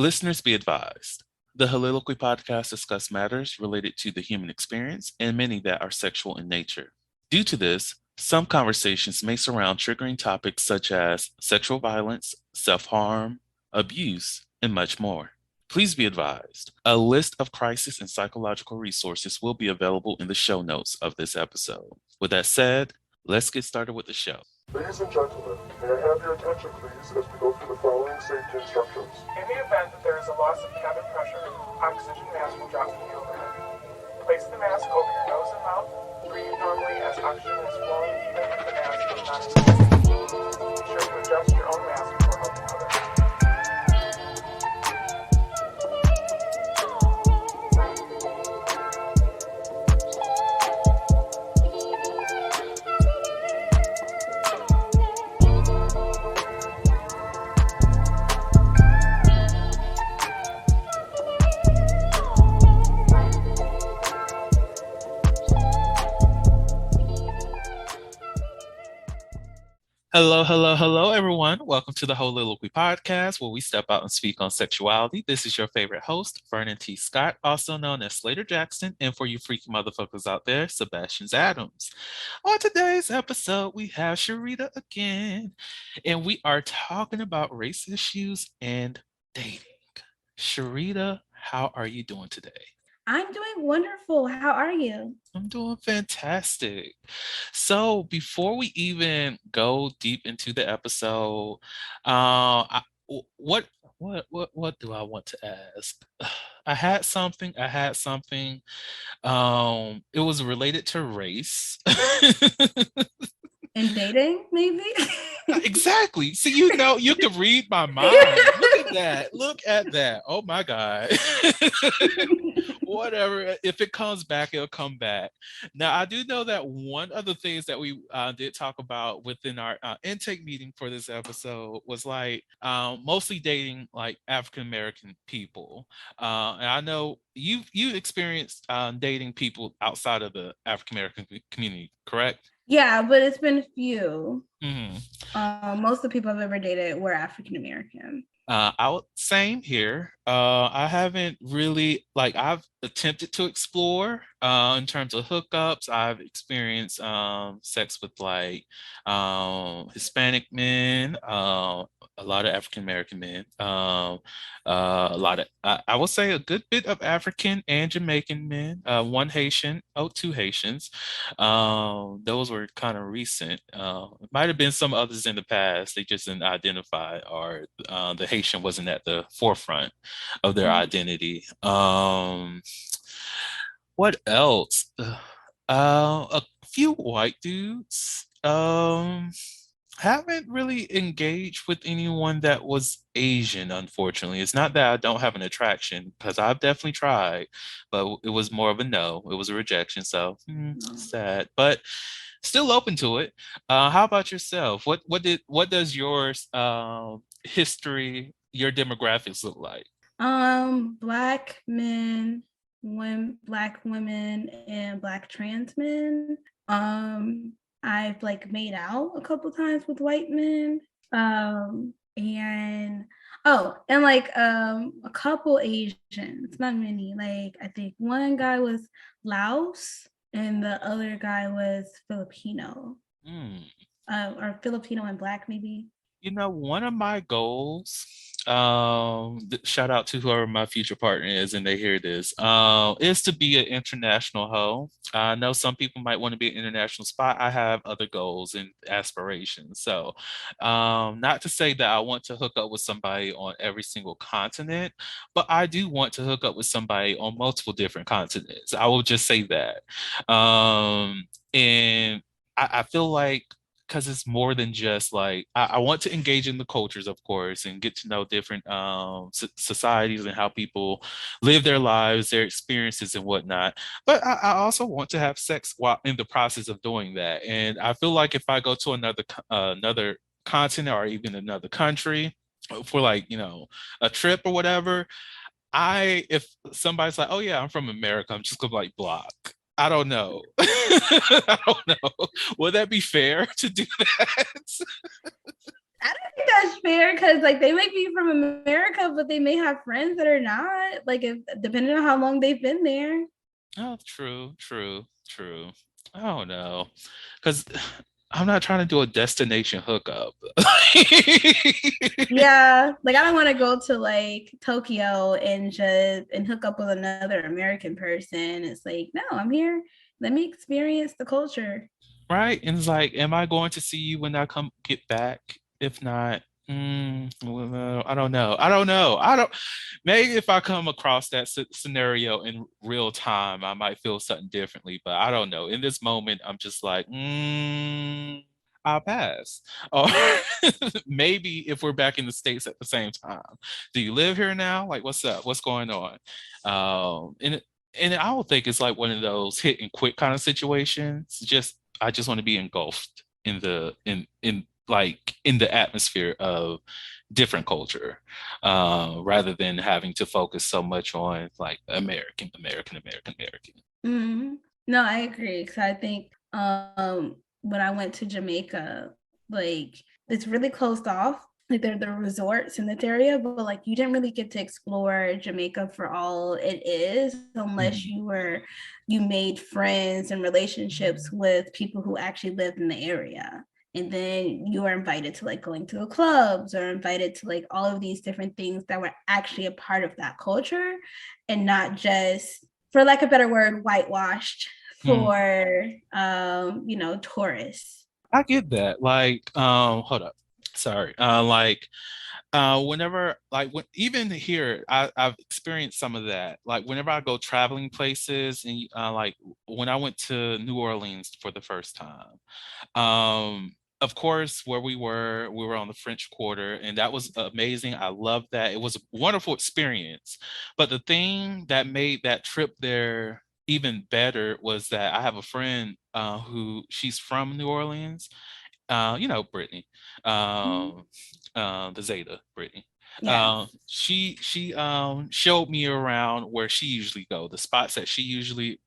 Listeners be advised. The Soliloquy podcast discuss matters related to the human experience and many that are sexual in nature. Due to this, some conversations may surround triggering topics such as sexual violence, self-harm, abuse, and much more. Please be advised, a list of crisis and psychological resources will be available in the show notes of this episode. With that said, let's get started with the show. Ladies and gentlemen, may I have your attention please as we go through the following safety instructions. In the event that there is a loss of cabin pressure, oxygen mask will drop from the overhead. Place the mask over your nose and mouth. Breathe normally as oxygen is flowing even if the mask is not inflated. Be sure to adjust your own mask before helping others. Hello, everyone. Welcome to the Soliloquy podcast, where we step out and speak on sexuality. This is your favorite host, Vernon T. Scott, also known as Slater Jackson, and for you freaky motherfuckers out there, Sebastian Adams. On today's episode, we have Sharita again, and we are talking about race issues and dating. Sharita, how are you doing today? I'm doing wonderful. How are you? I'm doing fantastic. So before we even go deep into the episode, what do I want to ask? I had something. It was related to race. And dating, maybe? Exactly. See, you can read my mind. Look at that. Oh my God. Whatever. If it comes back, it'll come back. Now, I do know that one of the things that we did talk about within our intake meeting for this episode was like mostly dating like African American people. And I know you experienced dating people outside of the African American community, correct? Yeah, but it's been few. Mm-hmm. Most of the people I've ever dated were African American. Same here. I haven't really I've attempted to explore in terms of hookups. I've experienced sex with Hispanic men, a lot of African American men, a lot of I will say a good bit of African and Jamaican men, one Haitian, two Haitians. Those were kind of recent. It might have been some others in the past. They just didn't identify, or the Haitian wasn't at the forefront of their identity. What else? A few white dudes. Haven't really engaged with anyone that was Asian, unfortunately. It's not that I don't have an attraction, because I've definitely tried, but it was more of a no. It was a rejection, so sad. But still open to it. How about yourself? What does your history, your demographics look like? Black men, Black women, and Black trans men. I've made out a couple times with white men. And a couple Asians, not many. I think one guy was Laos and the other guy was Filipino. Or Filipino and Black, maybe. One of my goals, shout out to whoever my future partner is and they hear this, is to be an international hoe. I know some people might want to be an international spot. I have other goals and aspirations. So not to say that I want to hook up with somebody on every single continent, but I do want to hook up with somebody on multiple different continents. I will just say that. And I feel like, because it's more than just I want to engage in the cultures, of course, and get to know different societies and how people live their lives, their experiences and whatnot. But I also want to have sex while in the process of doing that. And I feel like if I go to another continent or even another country for a trip or whatever, if somebody's like, oh yeah, I'm from America, I'm just gonna block. I don't know. I don't know. Would that be fair to do that? I don't think that's fair because like they might be from America, but they may have friends that are not. Like if depending on how long they've been there. Oh, true, true, true. I don't know, because I'm not trying to do a destination hookup. Yeah, like I don't want to go to like Tokyo and just and hook up with another American person. It's like, no, I'm here. Let me experience the culture. Right? And it's like, am I going to see you when I come get back? If not, well, no, I don't know. I don't know. I don't. Maybe if I come across that scenario in real time, I might feel something differently. But I don't know. In this moment, I'm just like, I'll pass. Or maybe if we're back in the States at the same time. Do you live here now? Like, what's up? What's going on? And I don't think it's like one of those hit and quit kind of situations. Just I just want to be engulfed in the atmosphere of different culture, rather than having to focus so much on like American, American, American, American. Mm-hmm. No, I agree because I think when I went to Jamaica, like it's really closed off. Like there are resorts in this area, but like you didn't really get to explore Jamaica for all it is unless Mm, you made friends and relationships with people who actually lived in the area. And then you were invited to like going to the clubs or invited to like all of these different things that were actually a part of that culture and not just, for lack of a better word, whitewashed mm. for tourists. I get that. Like, hold up. Sorry. Whenever even here, I've experienced some of that. Like whenever I go traveling places, and like when I went to New Orleans for the first time, of course, where we were on the French Quarter, and that was amazing. I loved that. It was a wonderful experience. But the thing that made that trip there even better was that I have a friend who she's from New Orleans, Brittany, Mhm. um, the Zeta, Brittany. Yeah. She showed me around where she usually go, the spots that she usually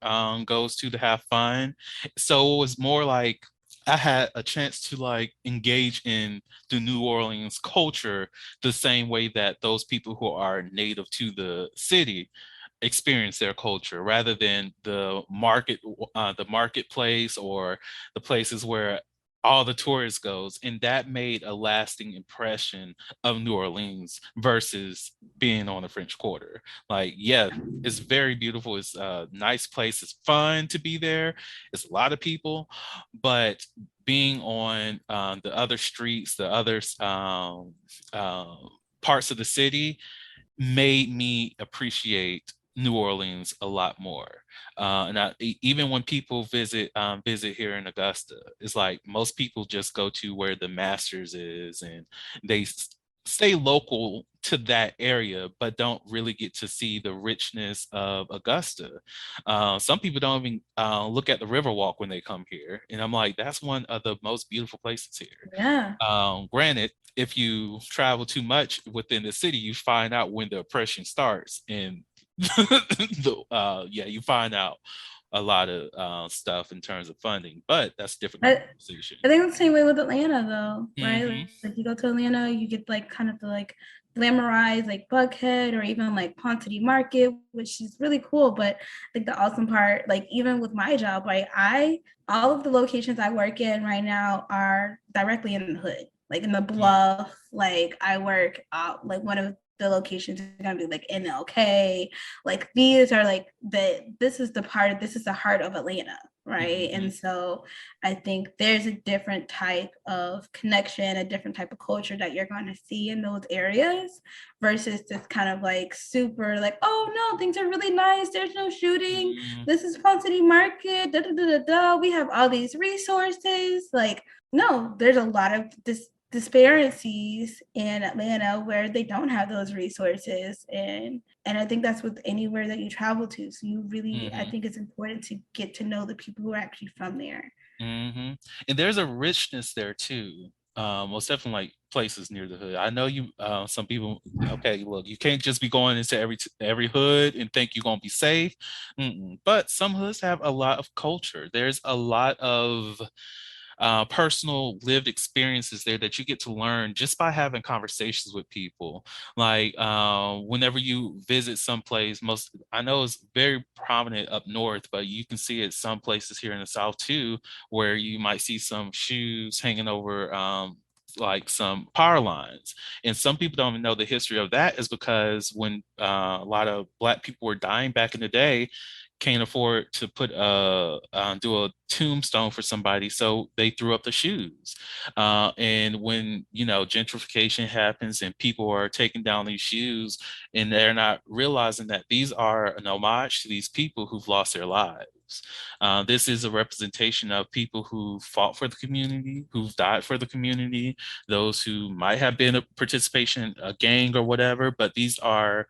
goes to have fun. So it was more like I had a chance to like engage in the New Orleans culture the same way that those people who are native to the city experience their culture, rather than the marketplace or the places where all the tourists goes. And that made a lasting impression of New Orleans versus being on the French Quarter. Like, yeah, it's very beautiful. It's a nice place. It's fun to be there. It's a lot of people, but being on the other streets, the other uh, parts of the city, made me appreciate New Orleans a lot more. Even when people visit here in Augusta, it's like most people just go to where the Masters is, and they stay local to that area, but don't really get to see the richness of Augusta. Some people don't even look at the Riverwalk when they come here, and I'm like, that's one of the most beautiful places here. Yeah. Granted, if you travel too much within the city, you find out when the oppression starts, and you find out a lot of stuff in terms of funding. But that's a different I, conversation. I think it's the same way with Atlanta though, right? Hmm. Like you go to Atlanta, you get like kind of the like glamorized like Buckhead or even like Ponce City Market, which is really cool. But like the awesome part, like even with my job, like I all of the locations I work in right now are directly in the hood, like in the bluff. Like I work out like one of the locations are gonna be like NLK. Like these are like this is the heart of Atlanta, right? Hmm. And so I think there's a different type of connection, a different type of culture that you're going to see in those areas versus this kind of like super like, oh no, things are really nice. There's no shooting. Hmm. This is Ponce City Market. Da, da, da, da, da. We have all these resources. Like, no, there's a lot of disparities in Atlanta where they don't have those resources and I think that's with anywhere that you travel to. So you really, I Hmm. think it's important to get to know the people who are actually from there. Hmm. And there's a richness there too. Most definitely like places near the hood. I know you. Some people. Okay, look, you can't just be going into every hood and think you're gonna be safe. Mm-mm. But some hoods have a lot of culture. There's a lot of personal lived experiences there that you get to learn just by having conversations with people. Like whenever you visit someplace, most I know it's very prominent up north, but you can see it some places here in the south too, where you might see some shoes hanging over like some power lines. And some people don't even know the history of that is because when a lot of Black people were dying back in the day, can't afford to put do a tombstone for somebody, so they threw up the shoes. And when gentrification happens and people are taking down these shoes, and they're not realizing that these are an homage to these people who've lost their lives. This is a representation of people who fought for the community, who've died for the community, those who might have been a participation in a gang or whatever, but these are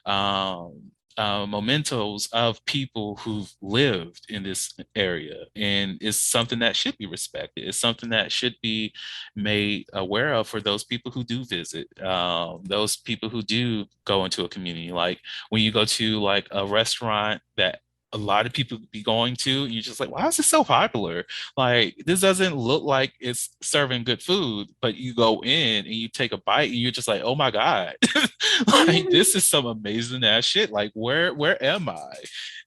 um, mementos of people who've lived in this area, and it's something that should be respected. It's something that should be made aware of for those people who do visit, those people who do go into a community. Like when you go to like a restaurant that a lot of people be going to, and you're just like, why is this so popular? Like, this doesn't look like it's serving good food, but you go in and you take a bite and you're just like, oh my God, like this is some amazing ass shit. Like, where am I?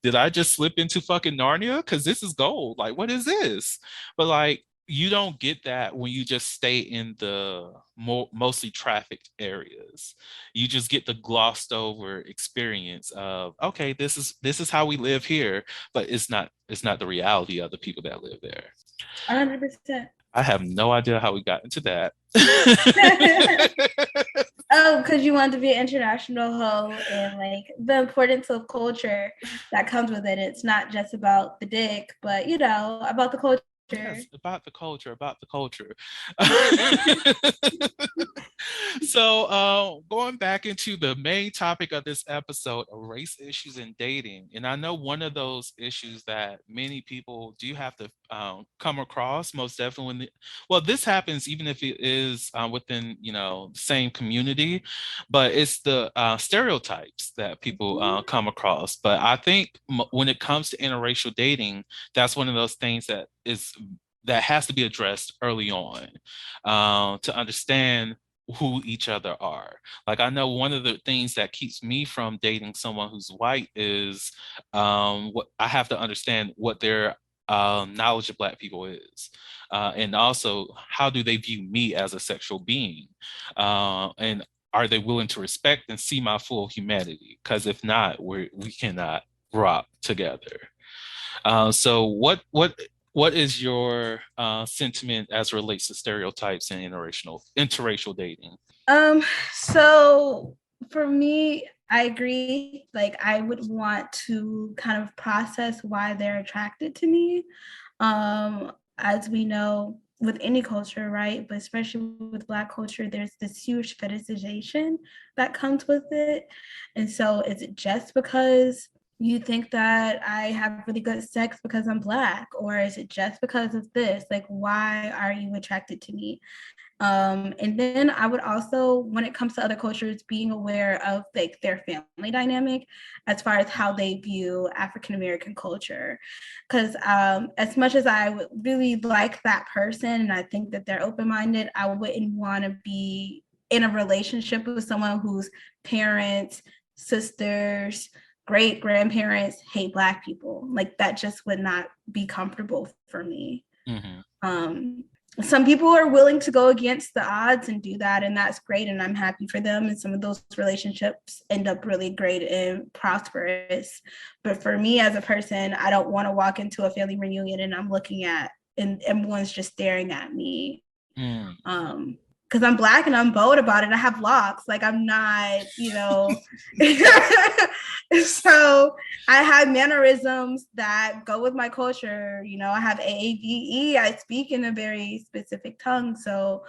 Did I just slip into fucking Narnia? Because this is gold. Like, what is this? But like, you don't get that when you just stay in the mostly trafficked areas. You just get the glossed over experience of, okay, this is how we live here, but it's not the reality of the people that live there. 100%. I have no idea how we got into that. Oh, because you want to be an international hoe and like the importance of culture that comes with it. It's not just about the dick, but about the culture. Yes, about the culture, about the culture. So, going back into the main topic of this episode, race issues in dating. And I know one of those issues that many people do have to come across, most definitely well, this happens even if it is within, the same community, but it's the stereotypes that people come across. But I think when it comes to interracial dating, that's one of those things that has to be addressed early on, to understand who each other are. Like, I know one of the things that keeps me from dating someone who's white is what I have to understand what their knowledge of Black people is, and also how do they view me as a sexual being, and are they willing to respect and see my full humanity? Because if not, we cannot rock together. So what is your sentiment as it relates to stereotypes and interracial dating? So for me, I agree. Like, I would want to kind of process why they're attracted to me. As we know, with any culture, right? But especially with Black culture, there's this huge fetishization that comes with it. And so is it just because you think that I have really good sex because I'm Black? Or is it just because of this? Like, why are you attracted to me? And then I would also, when it comes to other cultures, being aware of like their family dynamic as far as how they view African American culture. Because as much as I would really like that person and I think that they're open-minded, I wouldn't want to be in a relationship with someone whose parents, sisters, great grandparents hate Black people. Like, that just would not be comfortable for me. Mm-hmm. Some people are willing to go against the odds and do that, and that's great, and I'm happy for them. And some of those relationships end up really great and prosperous. But for me as a person, I don't want to walk into a family reunion and I'm looking at and everyone's just staring at me. Because I'm Black and I'm bold about it. I have locks. Like, I'm not, So I have mannerisms that go with my culture. I have AAVE. I speak in a very specific tongue. So,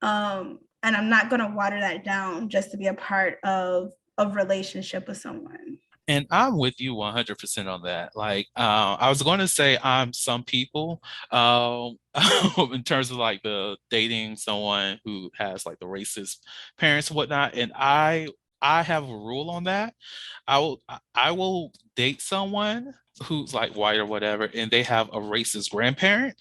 and I'm not going to water that down just to be a part of a relationship with someone. And I'm with you 100% on that. Like, I was going to say I'm some people, in terms of like the dating someone who has like the racist parents and whatnot. And I have a rule on that. I will date someone who's like white or whatever, and they have a racist grandparent.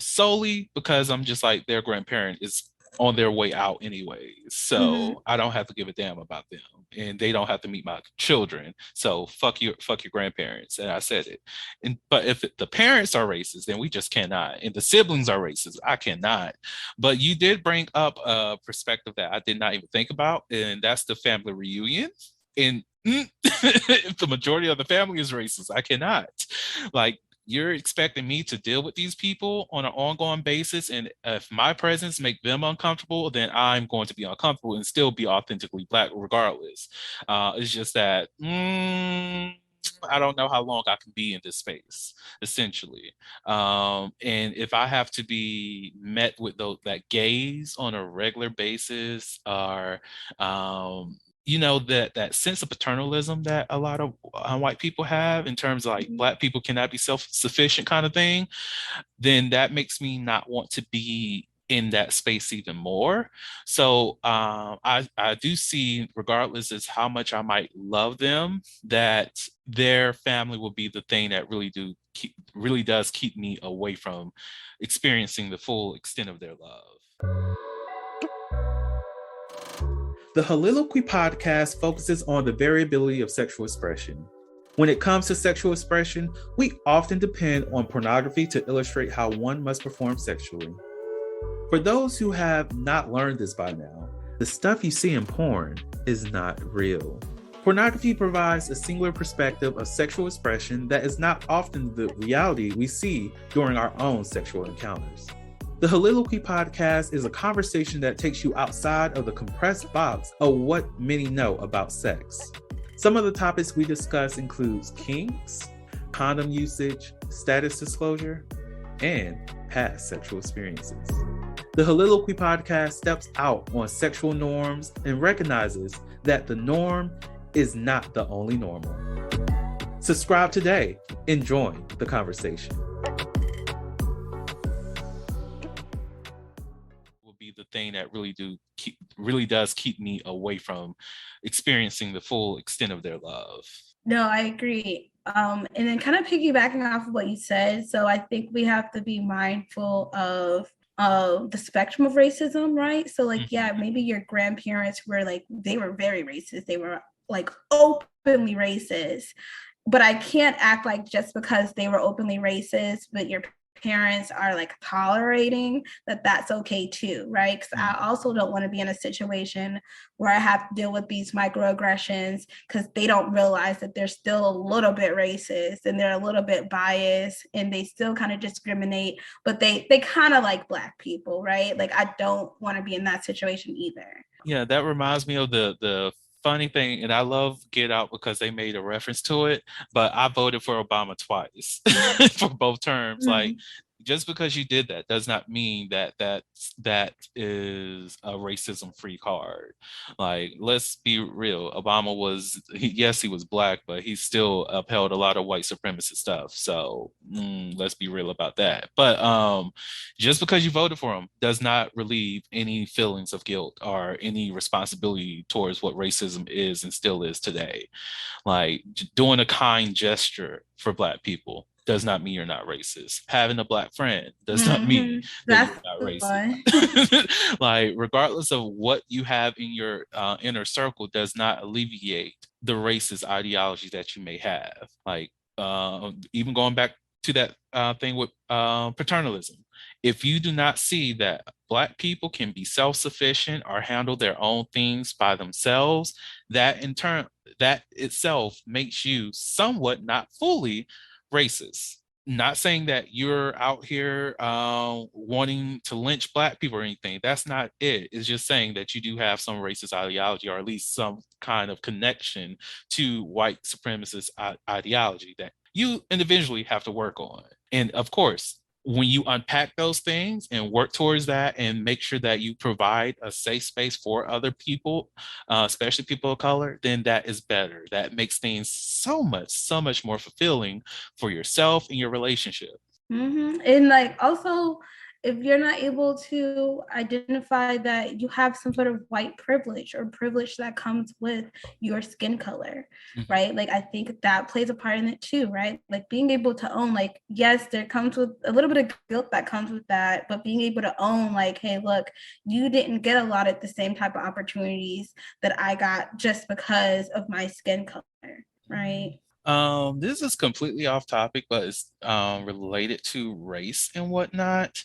solely because I'm just like their grandparent is on their way out anyway. Mm-hmm. So I don't have to give a damn about them. And they don't have to meet my children. So fuck your grandparents. And I said it. But if the parents are racist, then we just cannot. And the siblings are racist, I cannot. But you did bring up a perspective that I did not even think about, and that's the family reunion. And if the majority of the family is racist, I cannot. Like, you're expecting me to deal with these people on an ongoing basis, and if my presence make them uncomfortable, then I'm going to be uncomfortable and still be authentically black regardless. It's just that I don't know how long I can be in this space, essentially. And if I have to be met with that gaze on a regular basis, or that sense of paternalism that a lot of white people have in terms of like black people cannot be self-sufficient kind of thing, then that makes me not want to be in that space even more. So I do see, regardless as how much I might love them, that their family will be the thing that really does keep me away from experiencing the full extent of their love. The Holiloquy podcast focuses on the variability of sexual expression. When it comes to sexual expression, we often depend on pornography to illustrate how one must perform sexually. For those who have not learned this by now, the stuff you see in porn is not real. Pornography provides a singular perspective of sexual expression that is not often the reality we see during our own sexual encounters. The Holiloquy podcast is a conversation that takes you outside of the compressed box of what many know about sex. Some of the topics we discuss includes kinks, condom usage, status disclosure, and past sexual experiences. The Holiloquy podcast steps out on sexual norms and recognizes that the norm is not the only normal. Subscribe today and join the conversation. The thing that really does keep me away from experiencing the full extent of their love. No, I agree. And then kind of piggybacking off of what you said, so I think we have to be mindful of the spectrum of racism, right? So like, yeah, maybe your grandparents were like, they were very racist. They were like openly racist. But I can't act like just because they were openly racist, but your parents are like tolerating that's okay too, right? Because I also don't want to be in a situation where I have to deal with these microaggressions because they don't realize that they're still a little bit racist and they're a little bit biased and they still kind of discriminate, but they kind of like Black people, right? Like, I don't want to be in that situation either. Yeah, that reminds me of the funny thing, and I love Get Out because they made a reference to it, but I voted for Obama twice for both terms. Like, just because you did that does not mean that is a racism-free card. Like, let's be real. Obama he was Black, but he still upheld a lot of white supremacist stuff. So let's be real about that. But just because you voted for him does not relieve any feelings of guilt or any responsibility towards what racism is and still is today. Like, doing a kind gesture for Black people does not mean you're not racist. Having a Black friend does not mean that you're not racist. Like, regardless of what you have in your inner circle does not alleviate the racist ideology that you may have. Like, even going back to that thing with paternalism. If you do not see that Black people can be self-sufficient or handle their own things by themselves, that in turn, that itself makes you somewhat, not fully, racist. Not saying that you're out here wanting to lynch Black people or anything. That's not it. It's just saying that you do have some racist ideology, or at least some kind of connection to white supremacist ideology that you individually have to work on. And of course, when you unpack those things and work towards that and make sure that you provide a safe space for other people, especially people of color, then that is better. That makes things so much more fulfilling for yourself and your relationship. And like, also, if you're not able to identify that you have some sort of white privilege or privilege that comes with your skin color, Mhm. right? Like I think that plays a part in it too, right? Like being able to own, like, yes, there comes with a little bit of guilt that comes with that, but being able to own, like, hey, look, you didn't get a lot of the same type of opportunities that I got just because of my skin color, right? This is completely off topic, but it's related to race and whatnot.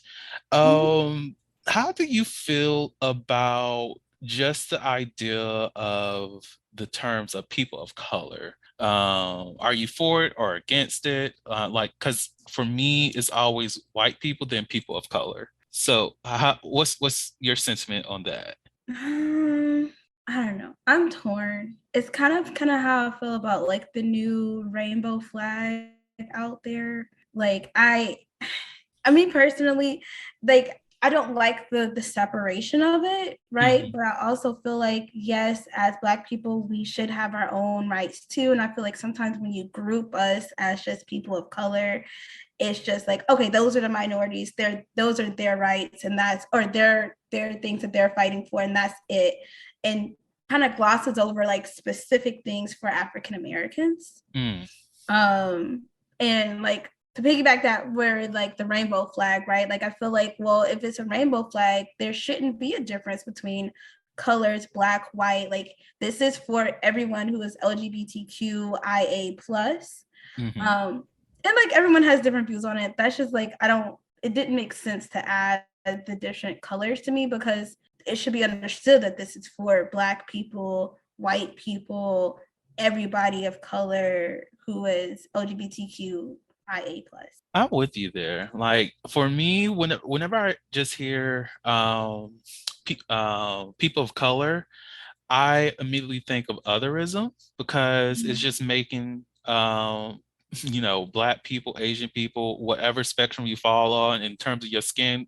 Mm-hmm. How do you feel about just the idea of the terms of people of color? Are you for it or against it? Like, because for me, it's always white people, then people of color. So, what's your sentiment on that? Um, I don't know. I'm torn. It's kind of how I feel about like the new rainbow flag out there. Like I mean personally, like I don't like the separation of it, right? Mhm. But I also feel like yes, as Black people, we should have our own rights too. And I feel like sometimes when you group us as just people of color, it's just like, okay, those are the minorities, those are their rights, and that's, or their things that they're fighting for, and that's it. And kind of glosses over like specific things for African Americans. Mm. um and like to piggyback that, where like the rainbow flag, right? Like I feel like, well, if it's a rainbow flag, there shouldn't be a difference between colors, black, white. Like this is for everyone who is LGBTQIA plus. Mhm. And like everyone has different views on it. That's just like, I don't, it didn't make sense to add the different colors to me, because it should be understood that this is for Black people, white people, everybody of color who is LGBTQIA plus. I'm with you there. Like for me, whenever I just hear people of color, I immediately think of otherism because it's Mhm. just making Black people, Asian people, whatever spectrum you fall on in terms of your skin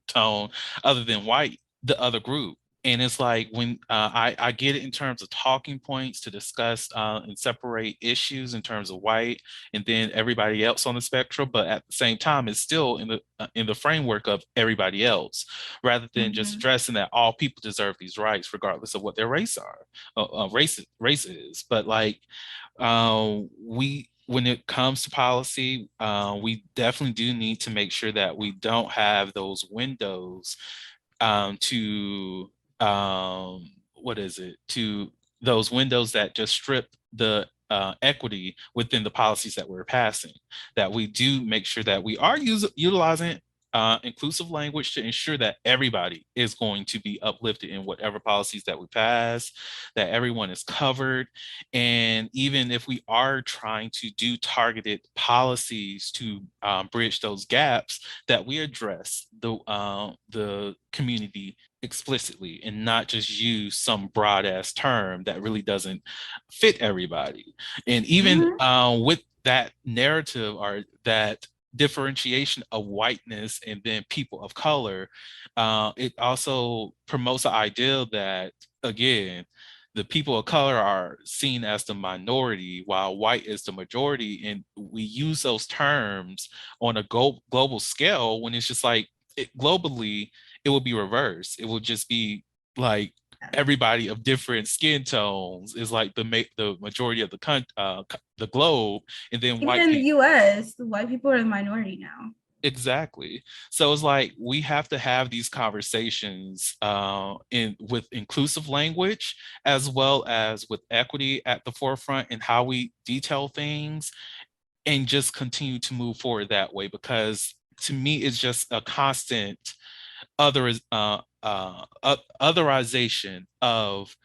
tone, other than white, the other group. And it's like when I get it in terms of talking points to discuss and separate issues in terms of white and then everybody else on the spectrum, but at the same time, it's still in the framework of everybody else, rather than just Mhm. stressing that all people deserve these rights regardless of what their race is. But like we when it comes to policy, we definitely do need to make sure that we don't have those windows to what is it to those windows that just strip the equity within the policies that we're passing, that we do make sure that we are utilizing inclusive language to ensure that everybody is going to be uplifted in whatever policies that we pass, that everyone is covered. And even if we are trying to do targeted policies to bridge those gaps, that we address the community explicitly and not just use some broad ass term that really doesn't fit everybody. And even Mhm. with that narrative or that differentiation of whiteness and then people of color, it also promotes the idea that, again, the people of color are seen as the minority while white is the majority. And we use those terms on a global scale when it's just like globally, it would be reversed. It would just be like everybody of different skin tones is like the majority of the globe, and then Even white in the people. US, white people are the minority now. Exactly. So it's like we have to have these conversations in with inclusive language as well as with equity at the forefront and how we detail things, and just continue to move forward that way, because to me it's just a constant otherization of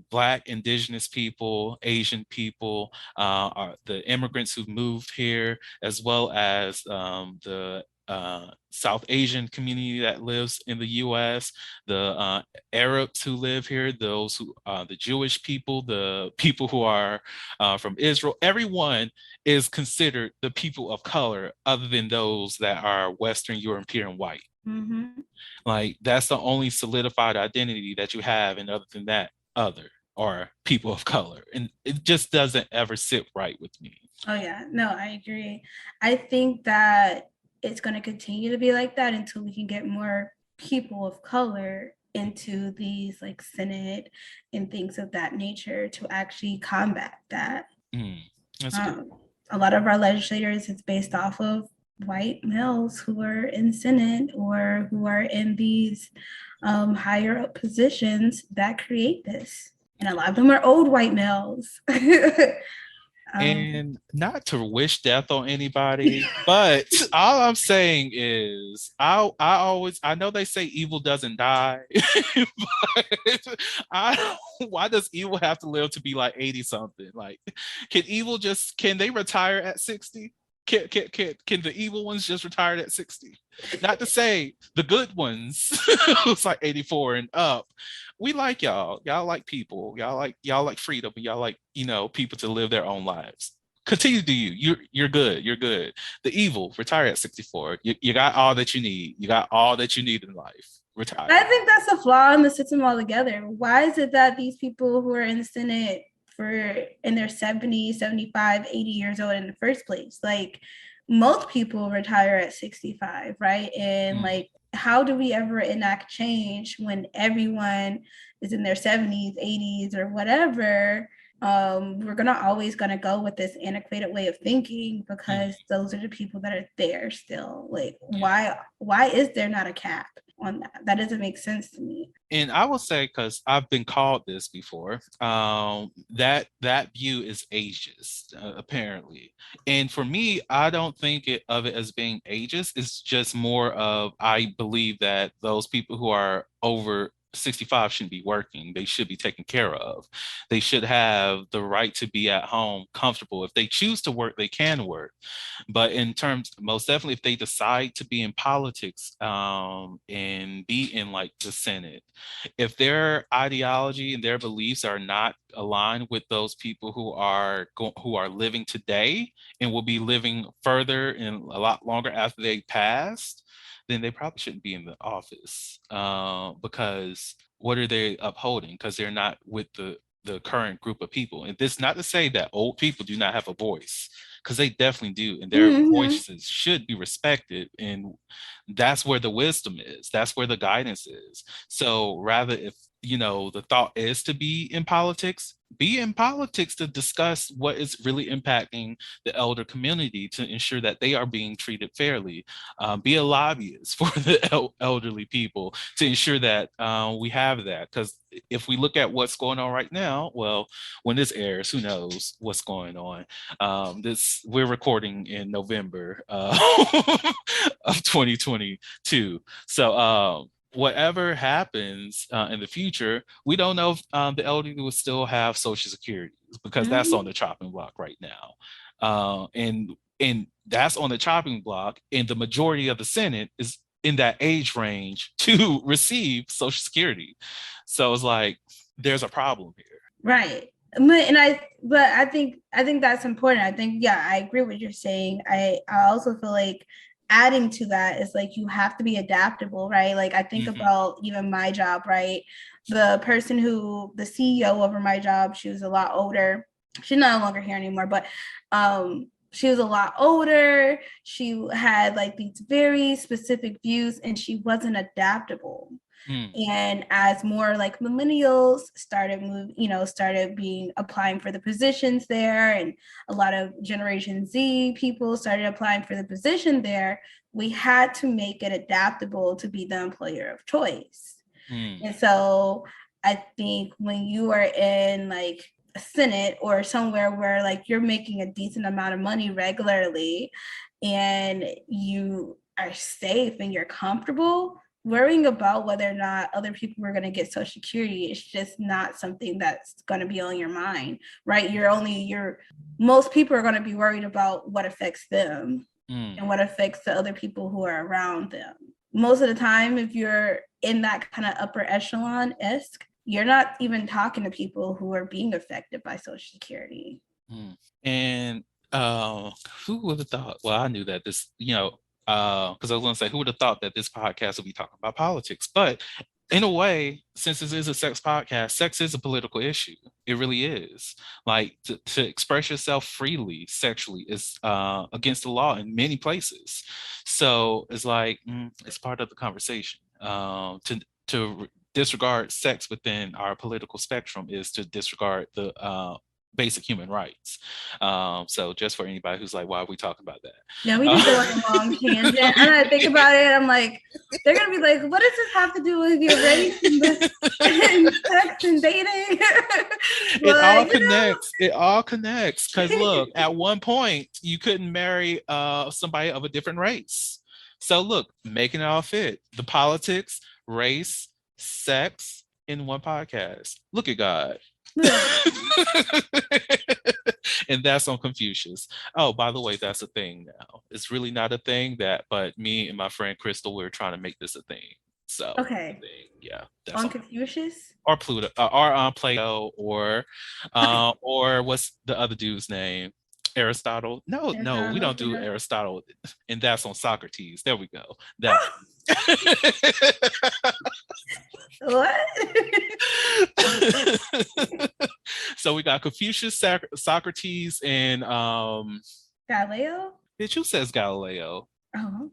Black, Indigenous people, Asian people, the immigrants who've moved here, as well as the South Asian community that lives in the U.S., the Arabs who live here, the Jewish people, the people who are from Israel. Everyone is considered the people of color, other than those that are Western European white. Mm-hmm. Like that's the only solidified identity that you have, and other than that, other or people of color. And it just doesn't ever sit right with me. Oh yeah, no, I agree. I think that it's going to continue to be like that until we can get more people of color into these like Senate and things of that nature to actually combat that. That's good. A lot of our legislators is based off of white males who are in Senate or who are in these higher up positions that create this. And a lot of them are old white males. And not to wish death on anybody, but all I'm saying is I know they say evil doesn't die, but why does evil have to live to be like 80 something? Like, can they retire at 60? Can the evil ones just retire at 60? Not to say the good ones who's like 84 and up. We like y'all. Y'all like people. Y'all like freedom. Y'all like, people to live their own lives. Continue to do you. You're good. You're good. The evil, retire at 64. You got all that you need. You got all that you need in life. Retire. I think that's a flaw in the system altogether. Why is it that these people who are in the Senate in their 70, 75, 80 years old in the first place? Like, most people retire at 65, right? And like, how do we ever enact change when everyone is in their 70s, 80s, or whatever? We're always gonna go with this antiquated way of thinking because those are the people that are there still. Like, why is there not a cap on that? That doesn't make sense to me. And I will say, because I've been called this before, that view is ageist, apparently. And for me, I don't think of it as being ageist. It's just more of, I believe that those people who are over 65 shouldn't be working. They should be taken care of. They should have the right to be at home comfortable. If they choose to work, they can work. But most definitely, if they decide to be in politics and be in like the Senate, if their ideology and their beliefs are not aligned with those people who are living today and will be living further and a lot longer after they passed, then they probably shouldn't be in the office, because what are they upholding? Because they're not with the current group of people. And this not to say that old people do not have a voice, because they definitely do, and their voices should be respected. And that's where the wisdom is. That's where the guidance is. So rather, if the thought is to be in politics to discuss what is really impacting the elder community to ensure that they are being treated fairly. Be a lobbyist for the elderly people to ensure that we have that. Because if we look at what's going on right now, well, when this airs, who knows what's going on. We're recording in November of 2022. So whatever happens in the future, we don't know if the elderly will still have Social Security, because that's on the chopping block right now. And that's on the chopping block, and the majority of the Senate is in that age range to receive Social Security. So it's like, there's a problem here. Right. But I think that's important. I think, yeah, I agree with what you're saying. I also feel like adding to that is like, you have to be adaptable, right? Like, I think about even my job, right? The CEO over my job, she was a lot older. She's no longer here anymore, but she was a lot older. She had like these very specific views, and she wasn't adaptable. And as more like millennials started applying for the positions there, and a lot of Generation Z people started applying for the position there, we had to make it adaptable to be the employer of choice. And so I think when you are in like a Senate or somewhere where like you're making a decent amount of money regularly and you are safe and you're comfortable, worrying about whether or not other people are going to get Social Security is just not something that's going to be on your mind, right? Most people are going to be worried about what affects them and what affects the other people who are around them. Most of the time, if you're in that kind of upper echelon-esque, you're not even talking to people who are being affected by Social Security. And who would have thought? Well, I knew that this, because I was going to say, who would have thought that this podcast would be talking about politics? But in a way, since this is a sex podcast, sex is a political issue. It really is. Like to express yourself freely sexually is against the law in many places. So it's like it's part of the conversation. To disregard sex within our political spectrum is to disregard the basic human rights. So just for anybody who's like, why are we talking about that? Yeah, we just go on a long tangent. And I think about it, I'm like, they're gonna be like, what does this have to do with your race and sex and dating? It all connects. It all connects. Because look, at one point you couldn't marry somebody of a different race. So look, making it all fit. The politics, race, sex in one podcast. Look at God. And that's on Confucius. Oh, by the way, that's a thing now. It's really not a thing but me and my friend Crystal, we're trying to make this a thing. So okay, yeah, on Confucius or Pluto, or on Plato, or what's the other dude's name? Aristotle. No, we don't do Aristotle, and that's on Socrates. There we go. That. What? So we got Confucius, Socrates, and Galileo. Who says Galileo? Oh.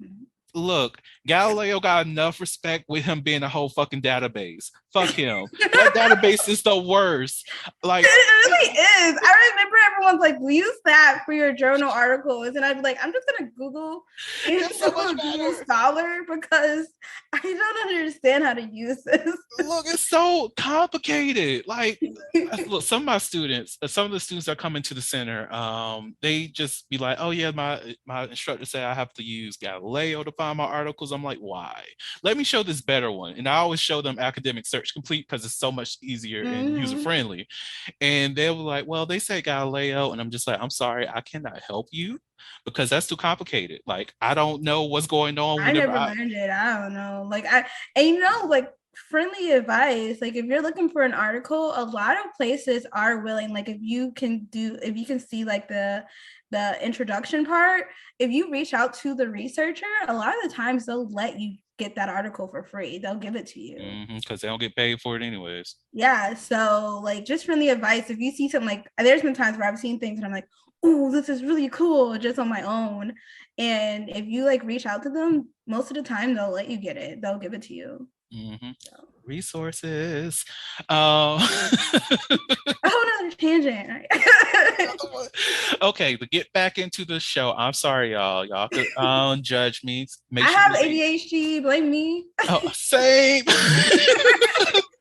Look, Galileo got enough respect with him being a whole fucking database. Fuck him. That database is the worst. Like it really is. I remember everyone's like, "We use that for your journal articles," and I'd be like, "I'm just gonna Google Google Scholar because I don't understand how to use this." Look, it's so complicated. Like, look, some of my students, some of the students that come into the center, they just be like, "Oh yeah, my instructor said I have to use Galileo to find my articles." I'm like, "Why? Let me show this better one." And I always show them Academic Search Complete because it's so much easier and user friendly. And they were like, "Well, they say Galileo," and I'm just like, "I'm sorry, I cannot help you because that's too complicated. Like, I don't know what's going on." I never learned it. I don't know. Like like friendly advice. Like if you're looking for an article, a lot of places are willing. Like if you can see like the introduction part, if you reach out to the researcher, a lot of the times they'll let you get that article for free. They'll give it to you because they don't get paid for it anyways. Yeah, so like just friendly advice. If you see something, like there's been times where I've seen things and I'm like, oh, this is really cool, just on my own. And if you like reach out to them, most of the time they'll let you get it. They'll give it to you. So. Resources. A whole nother tangent. Okay, to get back into the show. I'm sorry, y'all. Y'all could judge me. I have ADHD. Blame me. Oh, same.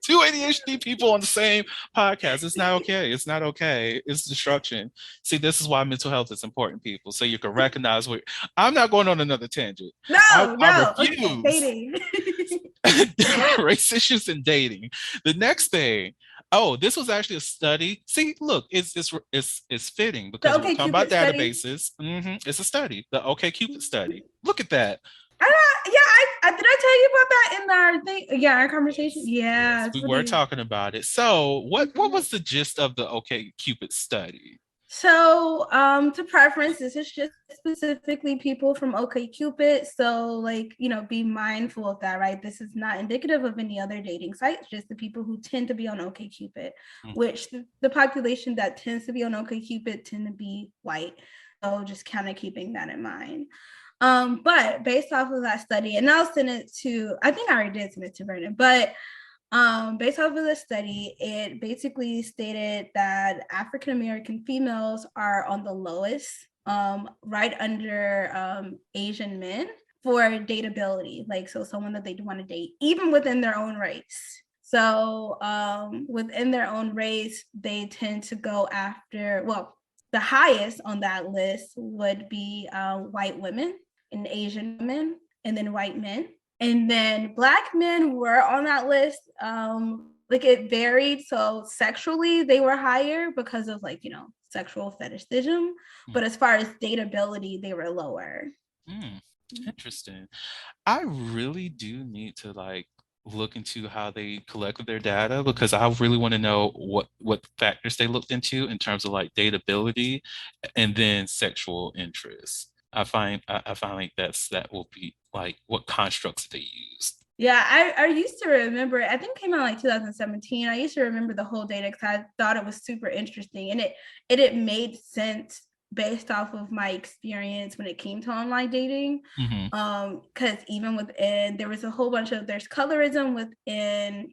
Two ADHD people on the same podcast. It's not okay. It's not okay. It's destruction. See, this is why mental health is important, people. So you can recognize what I'm not going on another tangent. No. I refuse. Okay, dating. Race issues and dating. The next thing. Oh, this was actually a study. See, look, it's fitting because we're talking about databases. It's a study, the OkCupid study. Look at that. Did I tell you about that in our thing? Yeah, our conversation. Yeah, yes, we were talking about it. So, what was the gist of the OkCupid study? So, to preference, this is just specifically people from OkCupid. So, like, be mindful of that, right? This is not indicative of any other dating sites, just the people who tend to be on OkCupid, which the population that tends to be on OkCupid tend to be white. So, just kind of keeping that in mind. But based off of that study, and I'll send it to, I think I already did send it to Vernon, but based off of the study, it basically stated that African American females are on the lowest, right under Asian men for dateability. Like, so someone that they want to date, even within their own race. So within their own race, they tend to go after, the highest on that list would be white women and Asian women, and then white men. And then Black men were on that list. Like it varied. So sexually, they were higher because of sexual fetishism. But as far as dateability, they were lower. Interesting. I really do need to look into how they collected their data because I really want to know what factors they looked into in terms of dateability and then sexual interest. I find like that will be what constructs they used. Yeah, I used to remember, I think it came out like 2017. I used to remember the whole data because I thought it was super interesting, and it made sense based off of my experience when it came to online dating. Mm-hmm. Because even within, there was a whole bunch of, there's colorism within,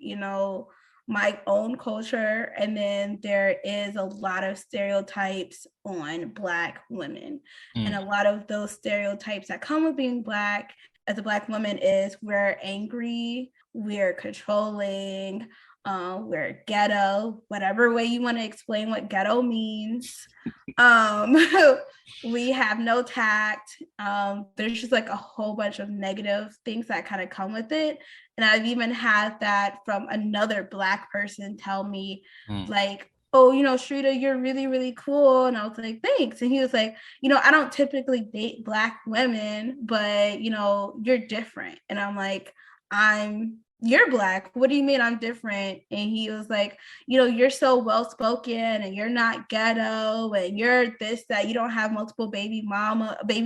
my own culture, and then there is a lot of stereotypes on Black women, and Mm. a lot of those stereotypes that come with being Black as a Black woman is we're angry, we're controlling, we're ghetto, whatever way you want to explain what ghetto means. Um, we have no tact. There's just like a whole bunch of negative things that kind of come with it. And I've even had that from another Black person tell me, Mm. like, oh, Sharita, you're really, really cool. And I was like, thanks. And he was like, I don't typically date Black women, but, you're different. And I'm like, you're Black. What do you mean I'm different? And he was like, you're so well spoken and you're not ghetto and you're this, that, you don't have multiple baby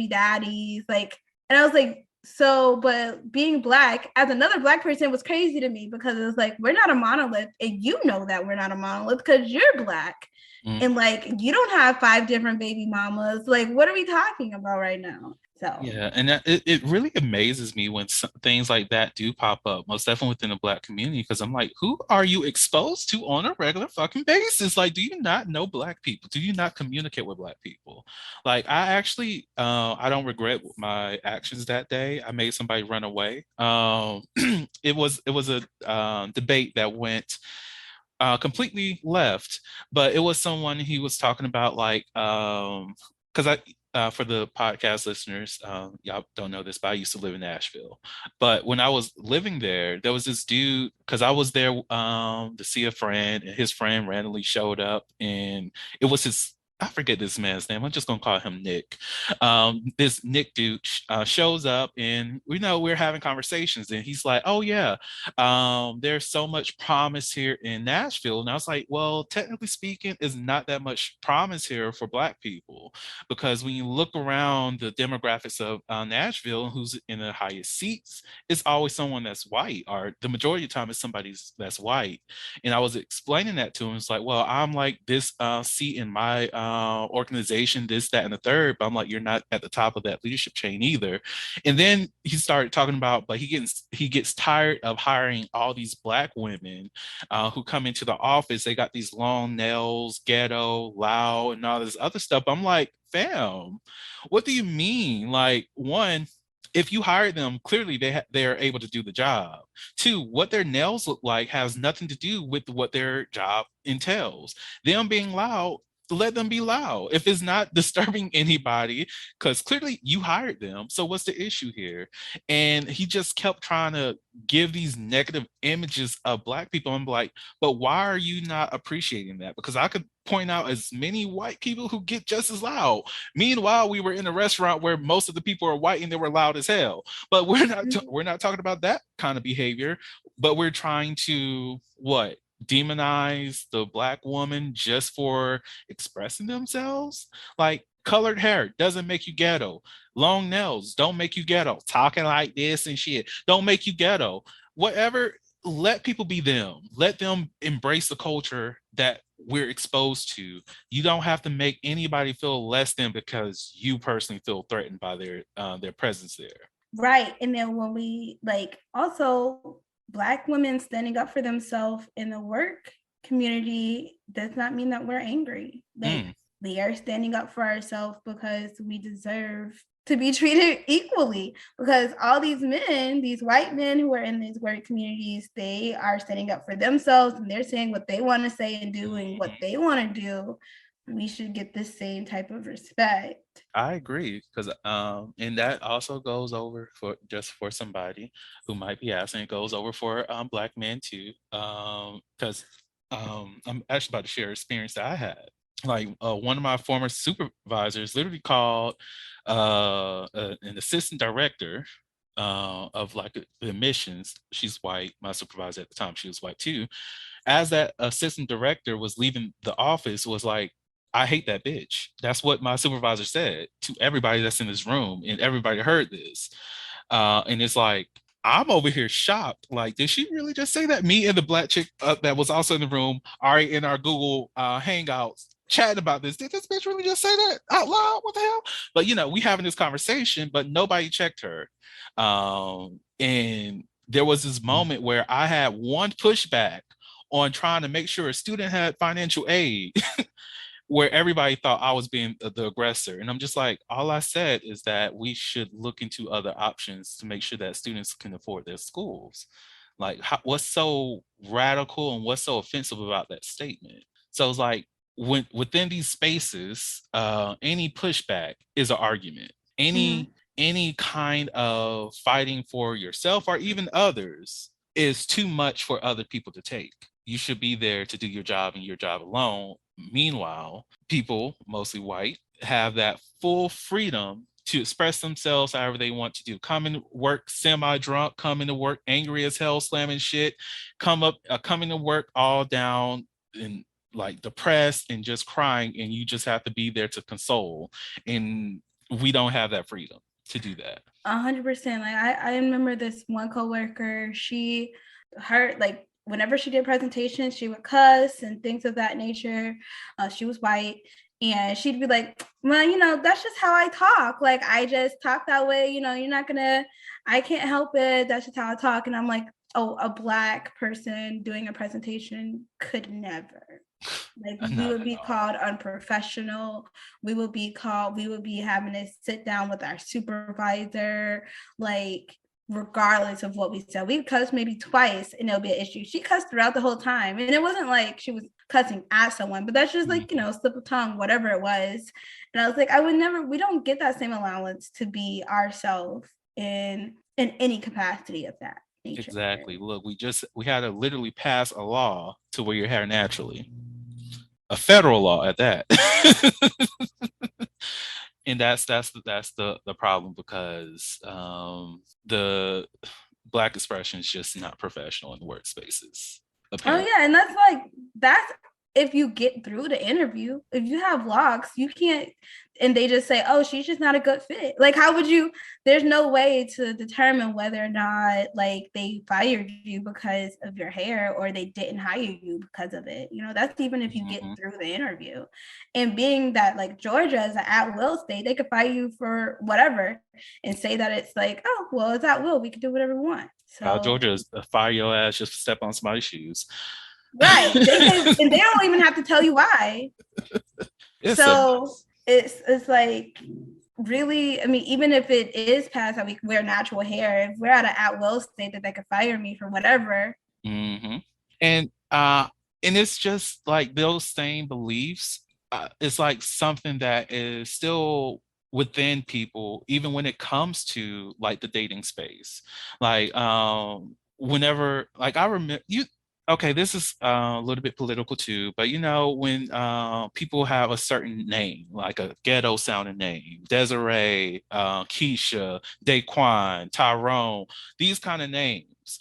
daddies. Like, and I was like, so, but being Black as another Black person was crazy to me because it was like, we're not a monolith. And you know that we're not a monolith because you're Black. Mm. And like, you don't have 5 different baby mamas. Like, what are we talking about right now? So, Yeah, and it really amazes me when things like that do pop up, most definitely within the Black community, because I'm like, who are you exposed to on a regular fucking basis? Like, do you not know Black people? Do you not communicate with Black people? Like, I actually, I don't regret my actions that day. I made somebody run away. It was a debate that went completely left, but it was someone he was talking about, like, because for the podcast listeners, y'all don't know this, but I used to live in Nashville. But when I was living there, there was this dude, because I was there to see a friend, and his friend randomly showed up, and it was his. I forget this man's name. I'm just gonna call him Nick. This Nick dude shows up, and we're having conversations, and he's like, "Oh yeah, there's so much promise here in Nashville." And I was like, well, technically speaking, is not that much promise here for Black people, because when you look around the demographics of Nashville, who's in the highest seats, it's always someone that's white, or the majority of the time it's somebody that's white. And I was explaining that to him. It's like, well, I'm like this seat in my organization, this, that, and the third, but I'm like, you're not at the top of that leadership chain either. And then he started talking about, but he gets tired of hiring all these Black women who come into the office. They got these long nails, ghetto, loud, and all this other stuff. I'm like, fam, what do you mean? Like, one, if you hire them, clearly they are able to do the job. Two, what their nails look like has nothing to do with what their job entails. Them being loud, let them be loud. If it's not disturbing anybody, because clearly you hired them. So what's the issue here? And he just kept trying to give these negative images of Black people. I'm like, but why are you not appreciating that? Because I could point out as many white people who get just as loud. Meanwhile, we were in a restaurant where most of the people are white and they were loud as hell. But we're not talking about that kind of behavior. But we're trying to what? Demonize the Black woman just for expressing themselves. Like, colored hair doesn't make you ghetto. Long nails don't make you ghetto. Talking like this and shit don't make you ghetto. Whatever, let people be them. Let them embrace the culture that we're exposed to. You don't have to make anybody feel less than because you personally feel threatened by their presence there. right. And then when we like also Black women standing up for themselves in the work community does not mean that we're angry. Like, we are standing up for ourselves because we deserve to be treated equally, because all these men, these white men who are in these work communities, they are standing up for themselves and they're saying what they want to say and doing what they want to do. We should get the same type of respect. I agree, because and that also goes over for somebody who might be asking. It goes over for Black men too, because I'm actually about to share an experience that I had. Like, one of my former supervisors literally called an assistant director of like admissions. She's white. My supervisor at the time, she was white too. As that assistant director was leaving the office, was like, I hate that bitch. That's what my supervisor said to everybody that's in this room, and everybody heard this. And it's like, I'm over here shocked. Like, did she really just say that? Me and the black chick that was also in the room, already in our Google Hangouts, chatting about this. Did this bitch really just say that out loud? What the hell? But we having this conversation, but nobody checked her. And there was this moment where I had one pushback on trying to make sure a student had financial aid where everybody thought I was being the aggressor. And I'm just like, all I said is that we should look into other options to make sure that students can afford their schools. Like, what's so radical and what's so offensive about that statement? So it's like, within these spaces, any pushback is an argument. Any kind of fighting for yourself or even others is too much for other people to take. You should be there to do your job and your job alone. Meanwhile, people, mostly white, have that full freedom to express themselves however they want to do. Come into work semi-drunk, come into work angry as hell, slamming shit, coming to work all down and like depressed and just crying, and you just have to be there to console. And we don't have that freedom to do that. 100%. Like I remember this one coworker, like whenever she did presentations, she would cuss and things of that nature. She was white, and she'd be like, well, that's just how I talk. Like, I just talk that way. I can't help it. That's just how I talk. And I'm like, oh, a Black person doing a presentation could never. Like, we would be called unprofessional. We would be having to sit down with our supervisor, like, regardless of what we said. We cussed maybe twice and it'll be an issue. She cussed throughout the whole time. And it wasn't like she was cussing at someone, but that's just like, slip of tongue, whatever it was. And I was like, we don't get that same allowance to be ourselves in any capacity of that nature. Exactly. Look, we had to literally pass a law to where your hair naturally. A federal law at that. And that's the problem, because the Black expression is just not professional in workspaces. Apparently. Oh yeah, and that's if you get through the interview. If you have logs, you can't, and they just say, oh, she's just not a good fit. Like, how would you, there's no way to determine whether or not, like, they fired you because of your hair or they didn't hire you because of it. That's even if you get through the interview. And being that, like, Georgia is an at-will state, they could fire you for whatever and say that it's like, oh, well, it's at will. We can do whatever we want. So Georgia is fire your ass just to step on somebody's shoes. Right. And they don't even have to tell you why. It's like, really, I mean, even if it is past that we wear natural hair, if we're at an at-will state that they could fire me for whatever. And it's just like those same beliefs. It's like something that is still within people, even when it comes to like the dating space. Like whenever, like, I remember okay, this is a little bit political too, but when people have a certain name, like a ghetto sounding name, Desiree, Keisha, Daquan, Tyrone, these kind of names,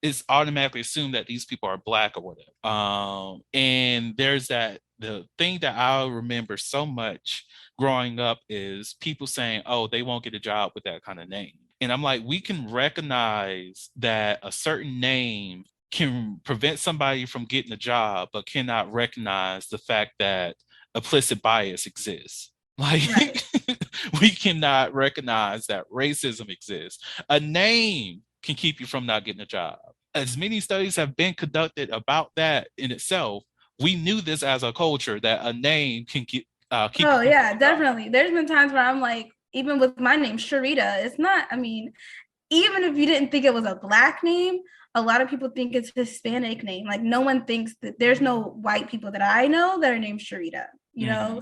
it's automatically assumed that these people are Black or whatever. And there's the thing that I remember so much growing up is people saying, oh, they won't get a job with that kind of name. And I'm like, we can recognize that a certain name can prevent somebody from getting a job, but cannot recognize the fact that implicit bias exists. Like, right. We cannot recognize that racism exists. A name can keep you from not getting a job. As many studies have been conducted about that in itself, we knew this as a culture, that a name can keep oh yeah, definitely. There's been times where I'm like, even with my name, Sharita, it's not, I mean, even if you didn't think it was a Black name, a lot of people think it's a Hispanic name. Like, no one thinks that, there's no white people that I know that are named Sharita,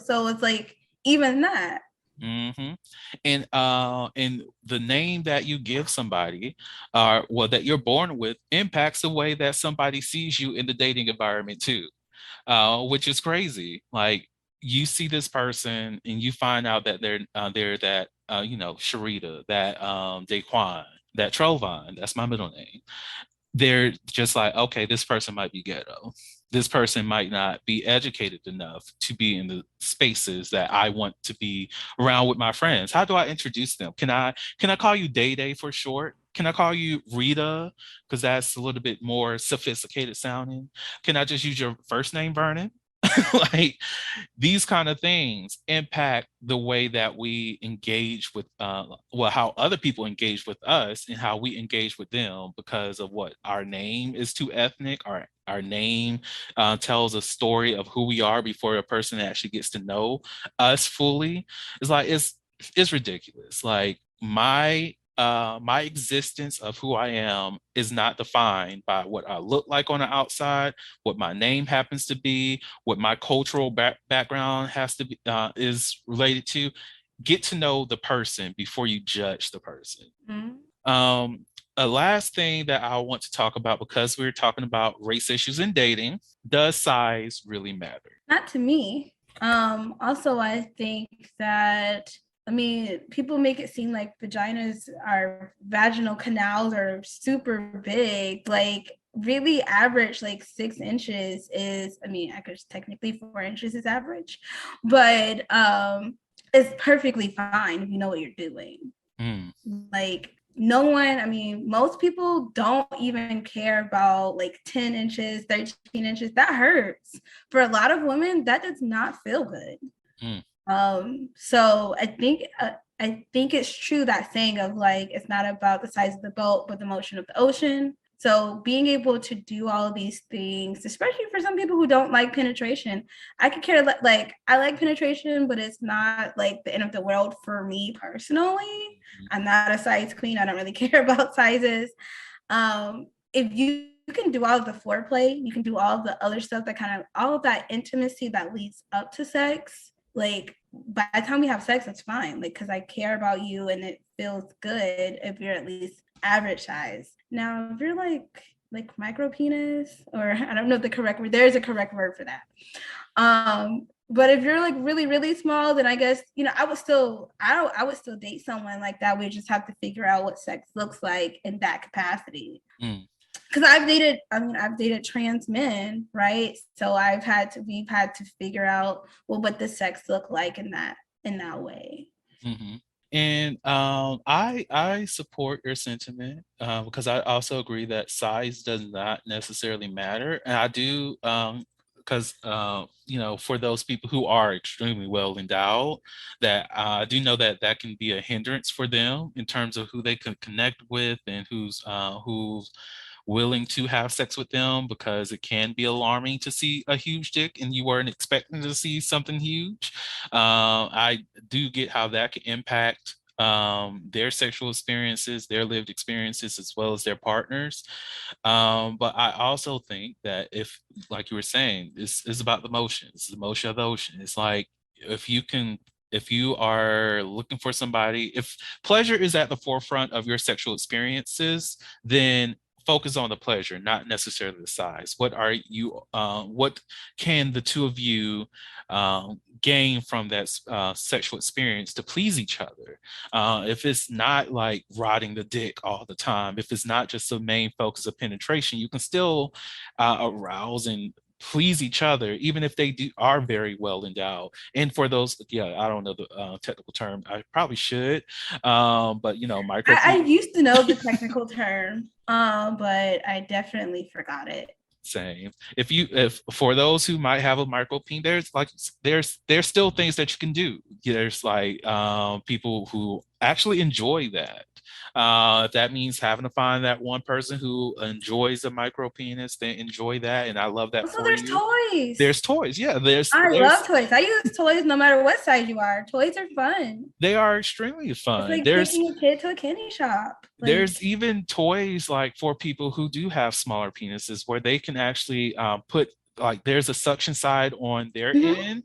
So it's like, even that. And the name that you give somebody, that you're born with, impacts the way that somebody sees you in the dating environment too, which is crazy. Like, you see this person and you find out that they're that Sharita, that Daquan, that Trovon, that's my middle name. They're just like, okay, this person might be ghetto. This person might not be educated enough to be in the spaces that I want to be around with my friends. How do I introduce them? Can I call you Day Day for short? can I call you Rita? Because that's a little bit more sophisticated sounding. Can I just use your first name, Vernon? Like these kind of things impact the way that we engage with well, how other people engage with us and how we engage with them, because of what our name is too ethnic. Our name tells a story of who we are before a person actually gets to know us fully. It's like it's ridiculous. Like my existence of who I am is not defined by what I look like on the outside, what my name happens to be, what my cultural background has to be is related to. Get to know the person before you judge the person. A last thing that I want to talk about, because we're talking about race issues in dating, does size really matter? Not to me. Also, I think that, I mean, people make it seem like vaginas are vaginal canals are super big. Like, really average, like 6 inches is, I mean, I guess technically 4 inches is average, but it's perfectly fine if you know what you're doing. Like, no one, I mean, most people don't even care about like 10 inches, 13 inches. That hurts. For a lot of women, that does not feel good. So I think it's true, that saying of like, it's not about the size of the boat, but the motion of the ocean. So being able to do all of these things, especially for some people who don't like penetration, I could care, like, I like penetration, but it's not like the end of the world for me personally. I'm not a size queen. I don't really care about sizes. If you can do all of the foreplay, you can do all of the other stuff that kind of, all of that intimacy that leads up to sex. Like, by the time we have sex, it's fine. Like, because I care about you and it feels good if you're at least average size. Now, if you're like micro penis, or I don't know the correct word, there's a correct word for that. But if you're like really, really small, then I guess, you know, I would still date someone like that. We just have to figure out what sex looks like in that capacity. Because I've dated trans men, right? So we've had to figure out, well, what does sex look like in that way. And I support your sentiment because I also agree that size does not necessarily matter, and I do because you know, for those people who are extremely well endowed, that I do know that that can be a hindrance for them in terms of who they can connect with and who's willing to have sex with them, because it can be alarming to see a huge dick and you weren't expecting to see something huge. I do get how that can impact their sexual experiences, their lived experiences, as well as their partners. But I also think that if, like you were saying, this is about the motion. It's the motion of the ocean. It's like, if you are looking for somebody, if pleasure is at the forefront of your sexual experiences, then focus on the pleasure, not necessarily the size. What can the two of you gain from that sexual experience to please each other? If it's not like rotting the dick all the time, if it's not just the main focus of penetration, you can still arouse and please each other, even if they are very well endowed. And for those, yeah, I don't know the technical term. I probably should, but you know, I used to know the technical term, but I definitely forgot it. Same. If for those who might have a micropene, there's still things that you can do. There's like people who actually enjoy that. If that means having to find that one person who enjoys a micro penis, they enjoy that, and I love that Also, for there's you. toys. There's toys. Yeah, I love toys. I use toys no matter what size you are. Toys are fun. They are extremely fun. It's like taking a kid to a candy shop. There's even toys like for people who do have smaller penises, where they can actually put, like, there's a suction side on their end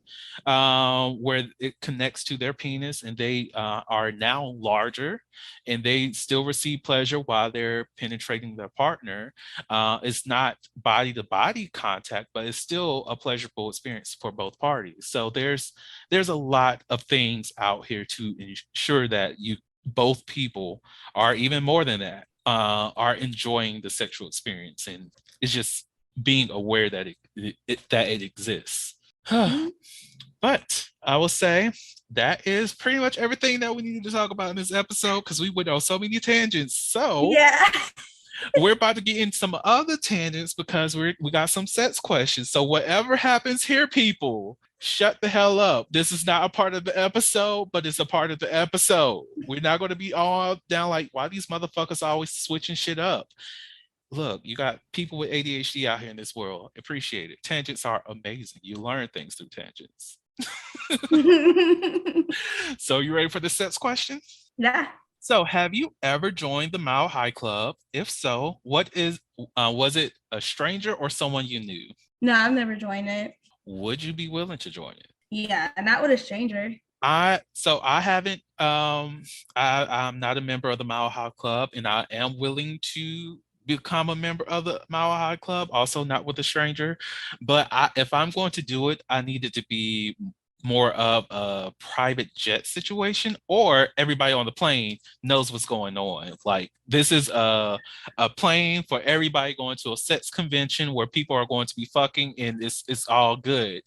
where it connects to their penis, and they are now larger, and they still receive pleasure while they're penetrating their partner. It's not body to body contact, but it's still a pleasurable experience for both parties. So there's a lot of things out here to ensure that you both people, are even more than that, are enjoying the sexual experience, and it's just being aware that it exists. But I will say that is pretty much everything that we needed to talk about in this episode because we went on so many tangents. So Yeah. we're about to get in some other tangents because we got some sets questions. So whatever happens here, people, shut the hell up. This is not a part of the episode, but it's a part of the episode. We're not going to be all down like, why these motherfuckers always switching shit up? Look, you got people with ADHD out here in this world. Appreciate it. Tangents are amazing. You learn things through tangents. So you ready for the sets question? Yeah. So have you ever joined the Mile High Club? If so, was it a stranger or someone you knew? No, I've never joined it. Would you be willing to join it? Yeah, not with a stranger. I haven't I'm not a member of the Mile High Club, and I am willing to become a member of the Mile High Club, also not with a stranger. But if I'm going to do it, I need it to be more of a private jet situation, or everybody on the plane knows what's going on. Like this is a plane for everybody going to a sex convention where people are going to be fucking, and it's all good.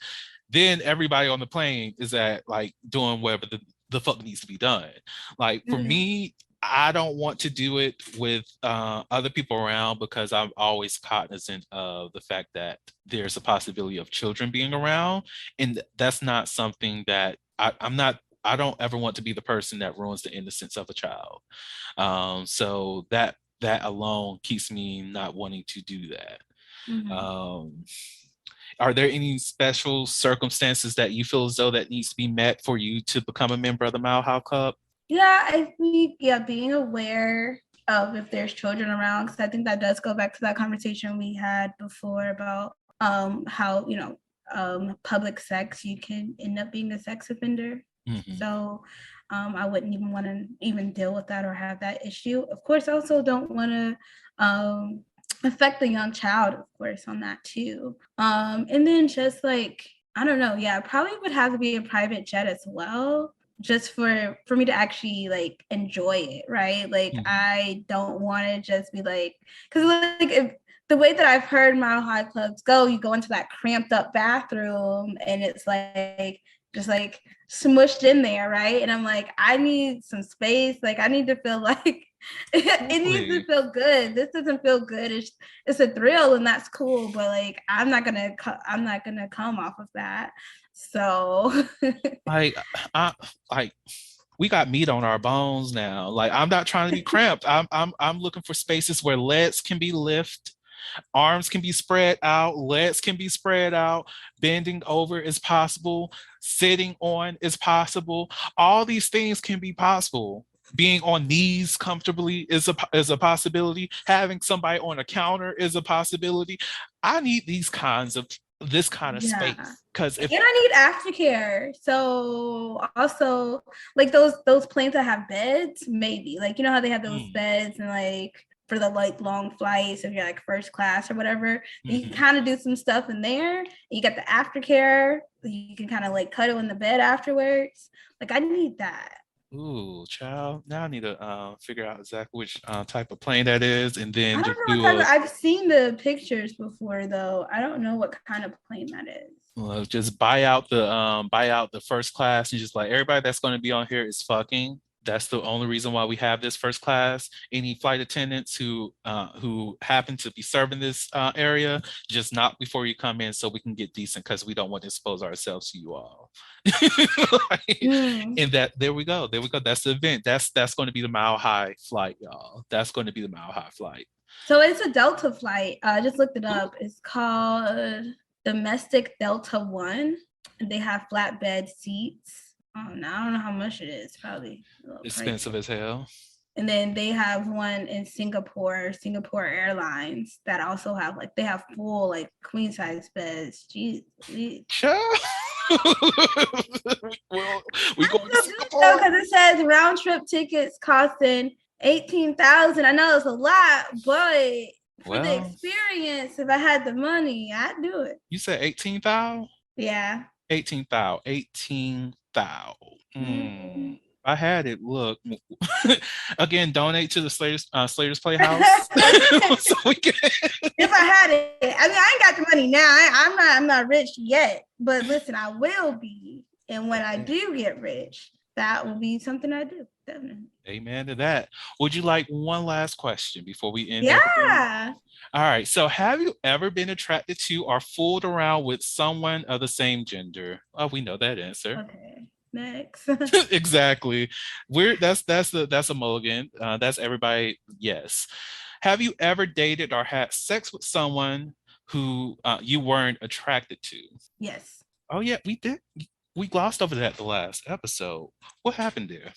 Then everybody on the plane is at like doing whatever the fuck needs to be done. Like for me, I don't want to do it with other people around because I'm always cognizant of the fact that there's a possibility of children being around. And that's not something that I don't ever want to be the person that ruins the innocence of a child. So that alone keeps me not wanting to do that. Are there any special circumstances that you feel as though that needs to be met for you to become a member of the Mile High Club? Yeah, I think, being aware of if there's children around, because I think that does go back to that conversation we had before about how, public sex, you can end up being a sex offender. So I wouldn't even want to even deal with that or have that issue. Of course, I also don't want to affect the young child, of course, on that too. And then just like, I don't know, probably would have to be a private jet as well, just for me to actually like enjoy it, right? Like I don't want to just be like, because like if the way that I've heard Mile High Clubs go, you go into that cramped up bathroom and it's like just like smushed in there, right? And I'm like, I need some space. Like I need to feel like it needs to feel good. This doesn't feel good. It's a thrill and that's cool, but like I'm not gonna come off of that. So like we got meat on our bones now. Like I'm not trying to be cramped. I'm looking for spaces where legs can be lifted, arms can be spread out, legs can be spread out, bending over is possible, sitting on is possible. All these things can be possible. Being on knees comfortably is a possibility. Having somebody on a counter is a possibility. I need this kind of space because and I need aftercare. So also like those planes that have beds, maybe like how they have those beds and like for the like long flights if you're like first class or whatever, you can kind of do some stuff in there. You got the aftercare. You can kind of like cuddle in the bed afterwards. Like I need that. Ooh, child. Now I need to figure out exactly which type of plane that is, and then I don't know I've seen the pictures before, though. I don't know what kind of plane that is. Well, just buy out the first class and just like everybody that's going to be on here is fucking. That's the only reason why we have this first class. Any flight attendants who happen to be serving this area, just knock before you come in so we can get decent because we don't want to expose ourselves to you all. And there we go. That's the event. That's going to be the Mile High flight, y'all. That's going to be the Mile High flight. So it's a Delta flight. I just looked it up. It's called Domestic Delta 1. And they have flatbed seats. I don't know how much it is. Probably expensive as hell. And then they have one in Singapore Airlines that also have like they have full like queen size beds. Jeez. Well, we going to Singapore because it says round trip tickets costing $18,000. I know it's a lot, but for the experience, if I had the money, I'd do it. You said 18,000? Yeah. 18,000. I had it. Look, again, donate to the Slater's Playhouse. So we can... If I had it, I mean, I ain't got the money now. I'm not rich yet, but listen, I will be And when I do get rich, that will be something I do. Definitely. Amen to that. Would you like one last question before we end everything? Yeah. All right. So, have you ever been attracted to or fooled around with someone of the same gender? Oh, we know that answer. Okay. Next. Exactly. That's a mulligan. That's everybody. Yes. Have you ever dated or had sex with someone who you weren't attracted to? Yes. Oh yeah, we did. We glossed over that the last episode. What happened there?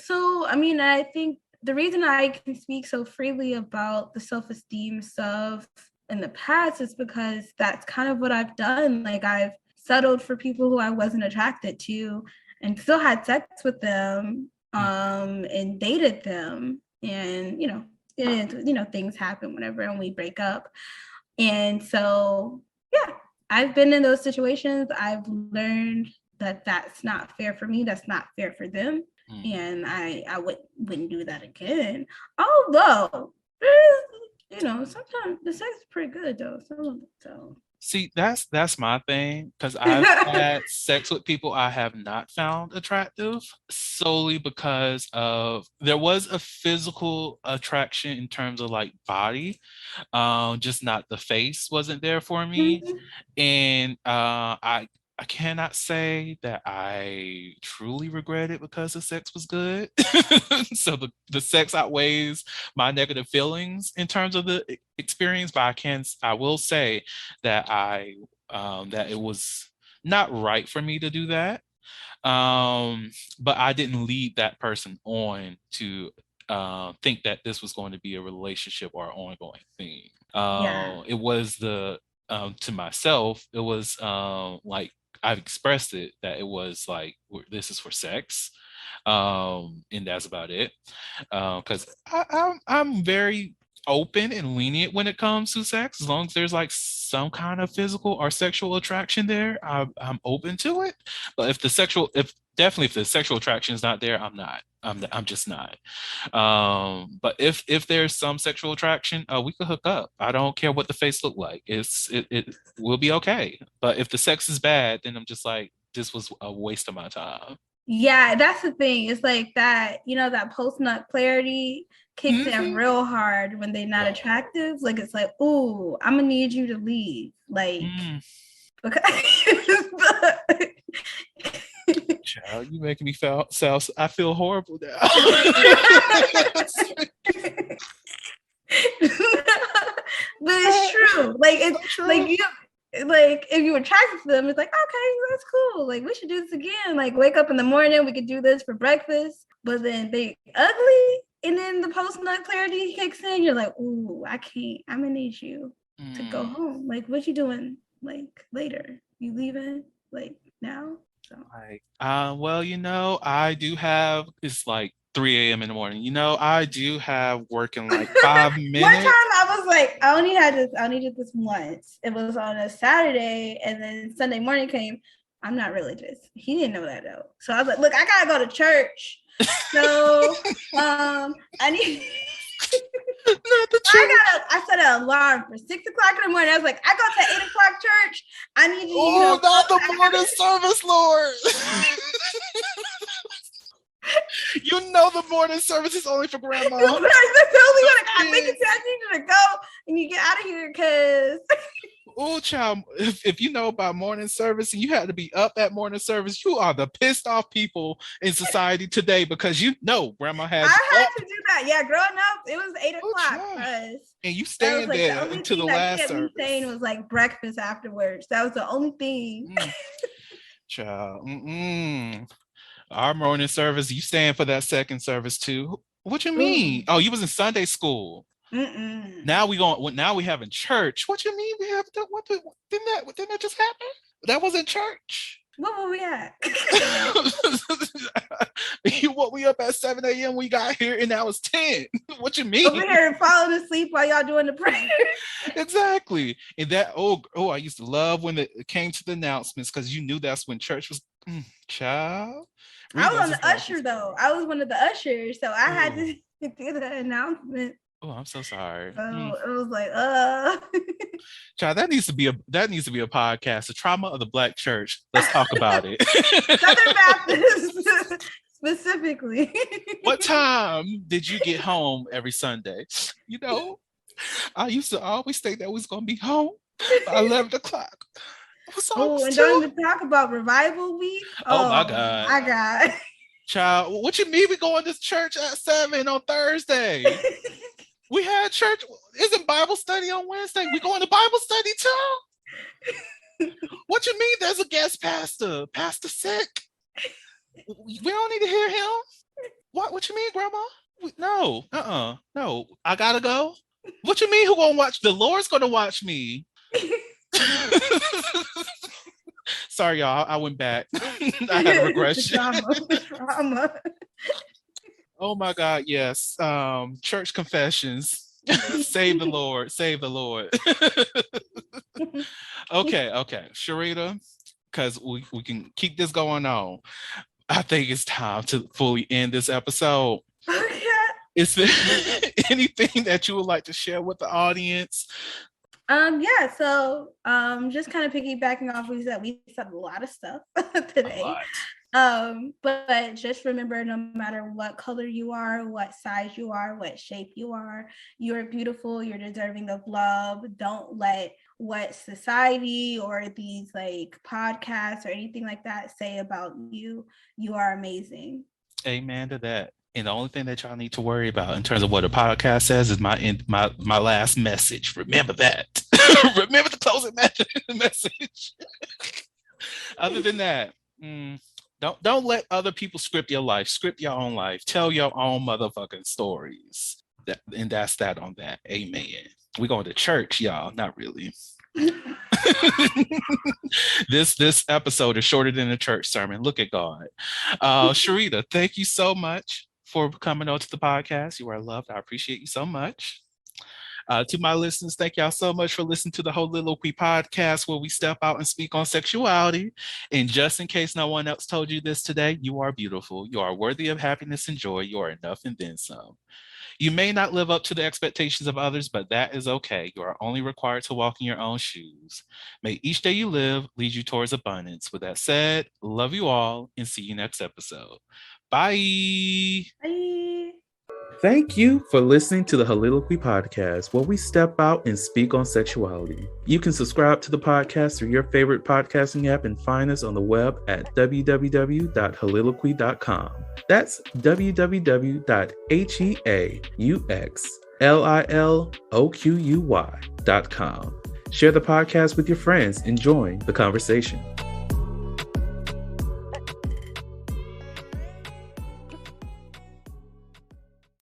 So I mean, I think the reason I can speak so freely about the self-esteem stuff in the past is because that's kind of what I've done. Like I've settled for people who I wasn't attracted to and still had sex with them, and dated them. And things happen whenever and we break up. And so, yeah, I've been in those situations. I've learned that that's not fair for me. That's not fair for them. And I wouldn't do that again. Although, sometimes the sex is pretty good though. So. See, that's my thing because I've had sex with people I have not found attractive solely because of there was a physical attraction in terms of like body, just not the face wasn't there for me, and I cannot say that I truly regret it because the sex was good. So the sex outweighs my negative feelings in terms of the experience, but I will say that that it was not right for me to do that. But I didn't lead that person on to think that this was going to be a relationship or an ongoing thing. It was to myself, it was like I've expressed it that it was like this is for sex, and that's about it. Because I'm very open and lenient when it comes to sex, as long as there's like some kind of physical or sexual attraction there, I'm open to it. But if the sexual attraction is not there, I'm just not. But if there's some sexual attraction, we could hook up. I don't care what the face look like. It will be okay. But if the sex is bad, then I'm just like, this was a waste of my time. Yeah, that's the thing. It's like that, that post nut clarity kicks in real hard when they're not attractive. Like it's like, ooh, I'm gonna need you to leave. Like because Child, you making me sound I feel horrible now. But it's true. Like it's true. Like if you're attracted to them, it's like, okay, that's cool. Like we should do this again. Like wake up in the morning, we could do this for breakfast. But then they ugly, and then the post nut clarity kicks in. You're like, ooh, I can't. I'm gonna need you to go home. Like what you doing? Like later? You leaving? Like now? So. Like, well, I do have. It's like 3 a.m. in the morning. I do have work in like 5 minutes. One time I was like, I only did this once. It was on a Saturday, and then Sunday morning came. I'm not religious. He didn't know that though. So I was like, look, I gotta go to church. So I need I set an alarm for 6 o'clock in the morning. I was like, I go to 8 o'clock church. I need you. Oh, not the morning service, Lord. The morning service is only for grandma. That's the only one I think it's I need you to go and you get out of here because oh, child, if you know about morning service and you had to be up at morning service, you are the pissed off people in society today because grandma had. I had to do that. Yeah, growing up, it was 8 o'clock for us. And you staying like there until the last service. The only thing was like breakfast afterwards. That was the only thing. Child, our morning service, you staying for that second service too. What you mean? Oh, you was in Sunday school. Now we having church. What you mean we have done? Didn't that just happen? That wasn't church. What were we at? You woke me up at 7 a.m. We got here and now it's 10. What you mean? Over here falling asleep while y'all doing the prayer. Exactly. And that I used to love when it came to the announcements because you knew that's when church was. Child. I was on the usher though. I was one of the ushers, so I had to do the announcement. Oh, I'm so sorry. So it was like, Child, that needs to be a podcast. The trauma of the Black church. Let's talk about it. Southern Baptist specifically. What time did you get home every Sunday? You know, I used to always think that was gonna be home by 11 o'clock. And don't even talk about revival week. Oh my God. My God. Child, what you mean we going to church at 7 on Thursday? We had church. Isn't Bible study on Wednesday? We going to Bible study too? What you mean there's a guest pastor? Pastor sick? We don't need to hear him. What you mean, Grandma? No. No. I gotta go. What you mean who gonna watch? The Lord's gonna watch me. Sorry, y'all. I went back. I had a regression. Trauma. Oh my God, yes. Church confessions. Save the Lord. Save the Lord. Okay. Sharita, because we can keep this going on. I think it's time to fully end this episode. Okay. Is there anything that you would like to share with the audience? So just kind of piggybacking off, we said a lot of stuff today. But just remember, no matter what color you are, what size you are, what shape you are, you're beautiful, you're deserving of love. Don't let what society or these like podcasts or anything like that say about you. You are amazing. Amen to that. And the only thing that y'all need to worry about in terms of what a podcast says is my last message. Remember that. Remember the closing message. Other than that, don't let other people script your life. Script your own life. Tell your own motherfucking stories. And that's that on that. Amen. We going to church, y'all. Not really. This episode is shorter than a church sermon. Look at God. Sharita, thank you so much for coming on to the podcast. You are loved. I appreciate you so much. To my listeners, thank y'all so much for listening to the Soliloquy podcast, where we step out and speak on sexuality. And just in case no one else told you this today, you are beautiful. You are worthy of happiness and joy. You are enough and then some. You may not live up to the expectations of others, but that is okay. You are only required to walk in your own shoes. May each day you live lead you towards abundance. With that said, love you all and see you next episode. Bye. Bye. Thank you for listening to the Soliloquy podcast, where we step out and speak on sexuality. You can subscribe to the podcast through your favorite podcasting app and find us on the web at www.soliloquy.com. That's www.heauxliloquy.com. Share the podcast with your friends and join the conversation.